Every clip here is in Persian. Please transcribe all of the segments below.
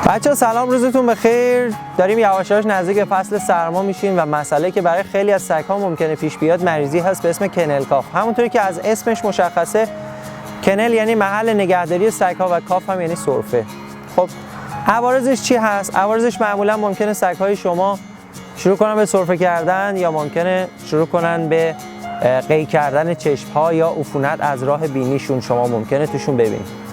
بچه سلام، روزتون بخیر. داریم یواش یواش نزدیک فصل سرما میشیم و مسئله که برای خیلی از سگ‌ها ممکنه پیش بیاد مریضی هست به اسم کنل کاف. همونطوری که از اسمش مشخصه، کنل یعنی محل نگهداری سگ‌ها و کاف هم یعنی سرفه. خب عوارضش چی هست؟ عوارضش معمولا ممکنه سگ‌های شما شروع کنن به سرفه کردن یا ممکنه شروع کنن به قی کردن چشم‌ها یا عفونت از راه بینیشون شما ممکنه توشون ببینید.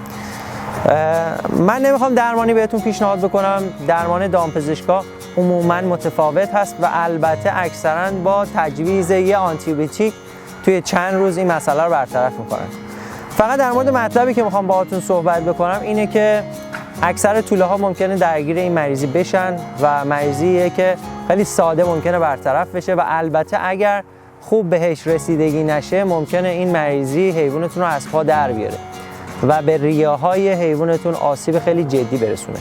من نمیخوام درمانی بهتون پیشنهاد بکنم. درمان دامپزشکا عموما متفاوت هست و البته اکثرا با تجویز یه آنتیبیوتیک توی چند روز این مسئله رو برطرف میکنن. فقط در مورد مطلبی که میخوام باهاتون صحبت بکنم اینه که اکثر توله ها ممکنه درگیر این مریضی بشن و مریضیه که خیلی ساده ممکنه برطرف بشه و البته اگر خوب بهش رسیدگی نشه ممکنه این مریضی حیوانتون رو از پا در بیاره و به ریه‌های حیوانتون آسیب خیلی جدی برسونه.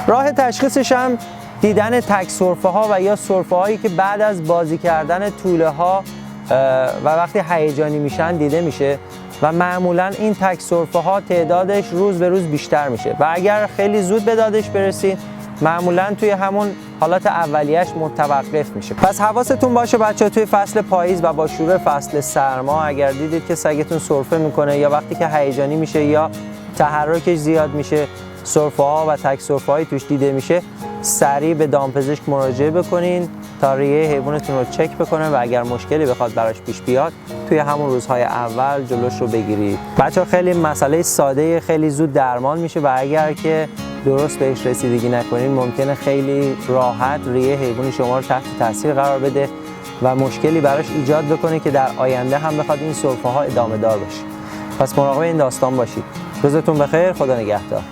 راه تشخیصش هم دیدن تک سرفه ها و یا سرفه هایی که بعد از بازی کردن توله ها و وقتی هیجانی میشن دیده میشه و معمولا این تک سرفه ها تعدادش روز به روز بیشتر میشه و اگر خیلی زود به دادش برسید معمولا توی همون حالات اولیه‌اش متوقف میشه. پس حواستون باشه بچه‌ها، توی فصل پاییز و با شروع فصل سرما اگر دیدید که سگتون سرفه میکنه یا وقتی که هیجانی میشه یا تحرکش زیاد میشه، سرفه ها و تک سرفه هایی توش دیده میشه، سریع به دامپزشک مراجعه بکنین تا ریه حیوانتون رو چک بکنه و اگر مشکلی بخواد براش پیش بیاد توی همون روزهای اول جلوش رو بگیرید. بچه‌ها خیلی مسئله ساده، خیلی زود درمان میشه و اگر که درست بهش رسیدگی نکنین ممکنه خیلی راحت ریه حیوان شما رو تحت تاثیر قرار بده و مشکلی براش ایجاد بکنه که در آینده هم بخواد این سرفه ها ادامه دار باشه. پس مراقب این داستان باشید. روزتون بخیر، خدا نگهدار.